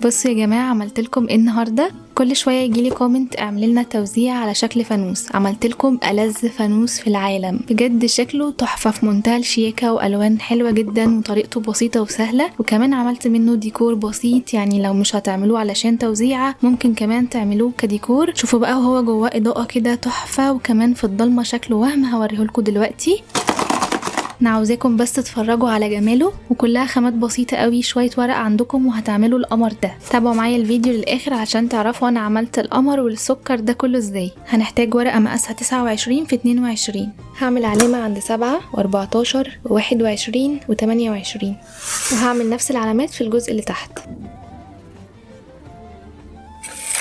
بصوا يا جماعه، عملت لكم ايه النهارده؟ كل شويه يجيلي كومنت اعمل لنا توزيع على شكل فانوس. عملت لكم ألذ فانوس في العالم، بجد شكله تحفه في منتهى الشياكه والوان حلوه جدا وطريقته بسيطه وسهله. وكمان عملت منه ديكور بسيط، يعني لو مش هتعملوه علشان توزيعه ممكن كمان تعملوه كديكور. شوفوا بقى وهو جواه اضاءه كده تحفه، وكمان في الضلمه شكله وهم. هوريهولكوا دلوقتي. انا عاوزاكم بس تتفرجوا على جماله، وكلها خامات بسيطه قوي، شويه ورق عندكم وهتعملوا القمر ده. تابعوا معايا الفيديو للاخر عشان تعرفوا انا عملت القمر والسكر ده كله ازاي. هنحتاج ورقه مقاسها 29 في 22. هعمل علامه عند 7 و14 و21 و28، وهعمل نفس العلامات في الجزء اللي تحت.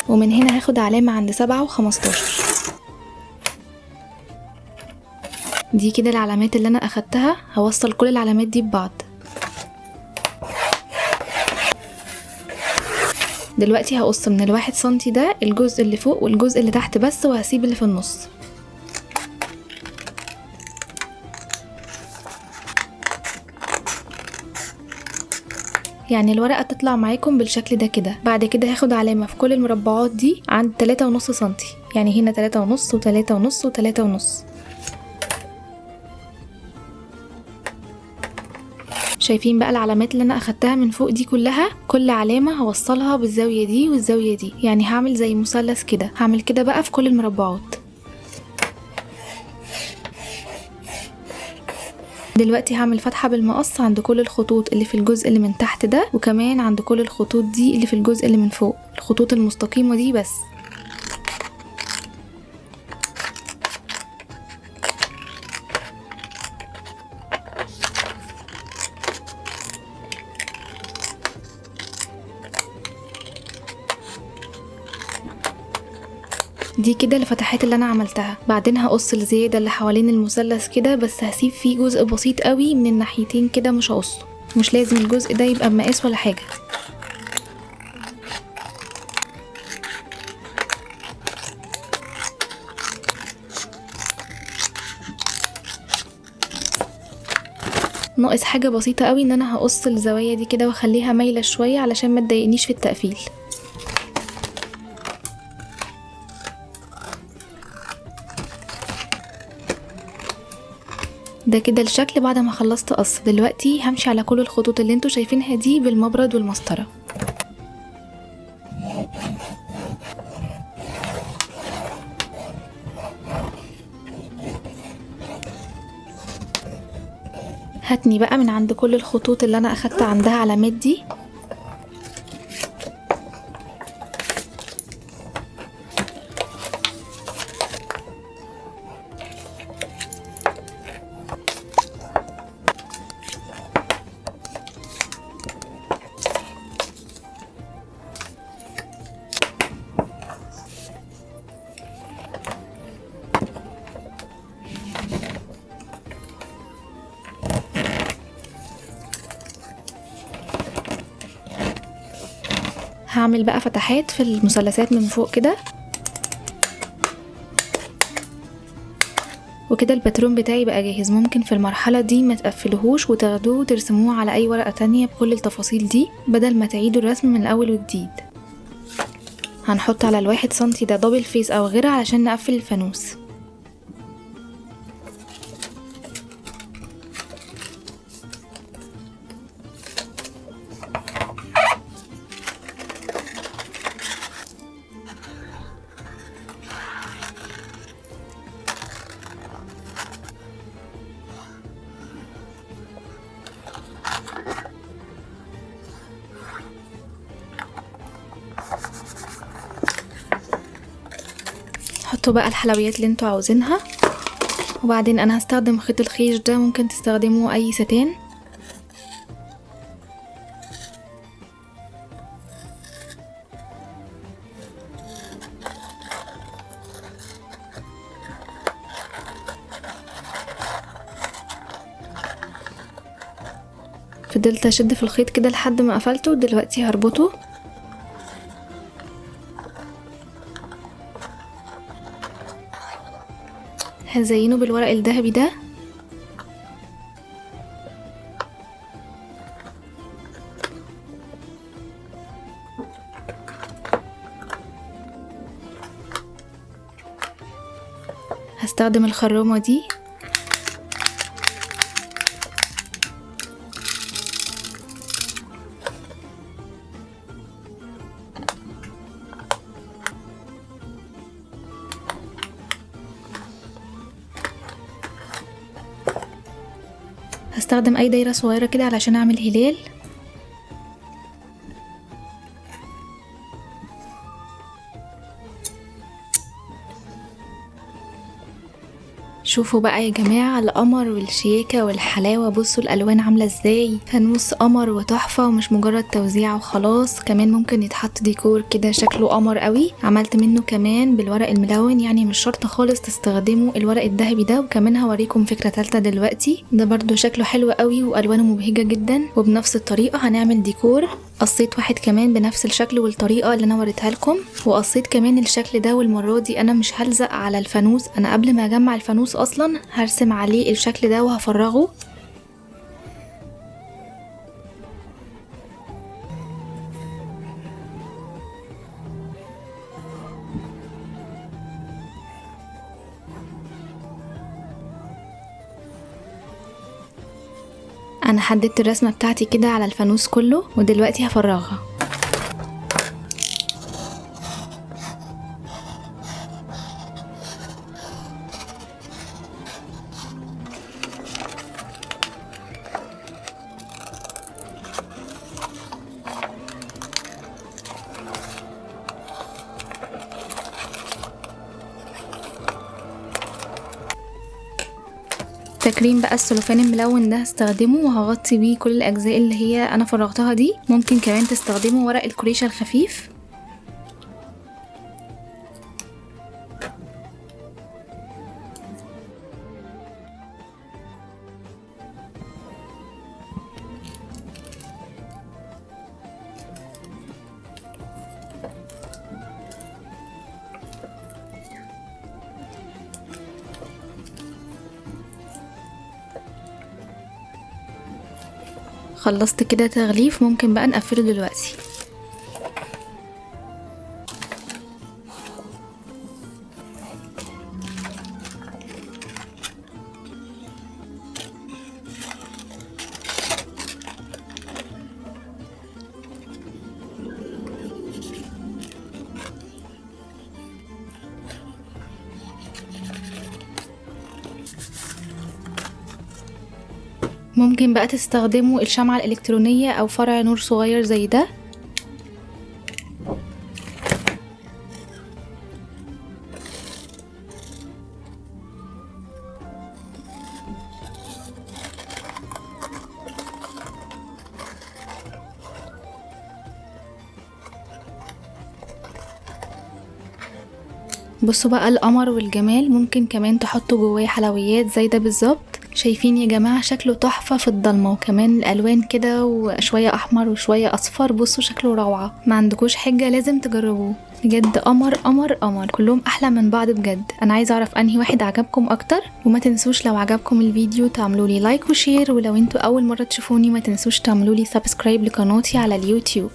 ومن هنا هاخد علامه عند 7 و15. دي كده العلامات اللي انا اخدتها. هوصل كل العلامات دي ببعض. دلوقتي هقص من ال1 سنتي ده الجزء اللي فوق والجزء اللي تحت بس، وهسيب اللي في النص. يعني الورقة تطلع معاكم بالشكل ده كده. بعد كده هاخد علامة في كل المربعات دي عند 3.5 سنتي، يعني هنا 3.5 و3.5 و3.5. شايفين بقى العلامات اللي انا اخدتها من فوق دي كلها؟ كل علامة هوصلها بالزاوية دي والزاوية دي، يعني هعمل زي مثلث كده. هعمل كده بقى في كل المربعات. دلوقتي هعمل فتحة بالمقص عند كل الخطوط اللي في الجزء اللي من تحت ده، وكمان عند كل الخطوط دي اللي في الجزء اللي من فوق، الخطوط المستقيمة دي بس. دي كده الفتحات اللي انا عملتها. بعدين هقص الزيادة اللي حوالين المثلث كده، بس هسيب فيه جزء بسيط قوي من الناحيتين كده، مش هقصه. مش لازم الجزء ده يبقى بمقاس ولا حاجة. ناقص حاجة بسيطة قوي، ان انا هقص الزوايا دي كده واخليها مايلة شوية علشان ما تضايقنيش في التقفيل. ده كده الشكل بعد ما خلصت قص. دلوقتي همشي على كل الخطوط اللي انتوا شايفينها دي بالمبرد والمسطرة. هاتني بقى من عند كل الخطوط اللي انا اخدت عندها علامات دي، هعمل بقى فتحات في المثلثات من فوق كده. وكده الباترون بتاعي بقى جاهز. ممكن في المرحلة دي ما تقفلوهوش وتاخدوه وترسموه على اي ورقة تانية بكل التفاصيل دي، بدل ما تعيدوا الرسم من الاول وجديد. هنحط على ال1 سنتي ده دبل فيس او غيرها علشان نقفل الفانوس. حطوا بقى الحلويات اللي انتوا عاوزينها. وبعدين انا هستخدم خيط الخيش ده، ممكن تستخدموا اي ستان. فضلت اشد في الخيط كده لحد ما قفلته. دلوقتي هربطه. هزينه بالورق الذهبي ده. هستخدم الخرومة دي. هستخدم اي دايرة صغيرة كده علشان اعمل هلال. شوفوا بقى يا جماعة القمر والشياكة والحلاوة، بصوا الالوان عاملة ازاي، فانوس قمر وتحفة ومش مجرد توزيع وخلاص، كمان ممكن يتحط ديكور كده شكله قمر قوي. عملت منه كمان بالورق الملون، يعني مش شرط خالص تستخدموا الورق الذهبي ده، وكمان هوريكم فكرة تالتة دلوقتي. ده برضو شكله حلو قوي والوانه مبهجة جدا، وبنفس الطريقة هنعمل ديكور. قصيت واحد كمان بنفس الشكل والطريقة اللي انا وريتها لكم، وقصيت كمان الشكل ده، والمرة دي انا مش هلزق على الفانوس، انا قبل ما اجمع الفانوس اصلا هرسم عليه الشكل ده وهفرغه. انا حددت الرسمة بتاعتي كده على الفانوس كله، ودلوقتي هفرغها. فاكرين بقى السلوفان الملون ده هستخدمه وهغطي بيه كل الاجزاء اللي هي انا فرغتها دي. ممكن كمان تستخدموا ورق الكريشة الخفيف. خلصت كده تغليف، ممكن بقى نقفله دلوقتي. ممكن بقى تستخدموا الشمعة الإلكترونية أو فرع نور صغير زي ده. بصوا بقى القمر والجمال، ممكن كمان تحطوا جواه حلويات زي ده بالظبط. شايفين يا جماعة شكله تحفة في الضلمة، وكمان الالوان كده وشوية احمر وشوية اصفر، بصوا شكله روعة. ما عندكوش حاجة لازم تجربوه بجد، قمر قمر قمر، كلهم احلى من بعض بجد. انا عايزة اعرف انهي واحد عجبكم اكتر. وما تنسوش لو عجبكم الفيديو تعملوا لي لايك وشير، ولو انتوا اول مرة تشوفوني ما تنسوش تعملوا لي سبسكرايب لقناتي على اليوتيوب.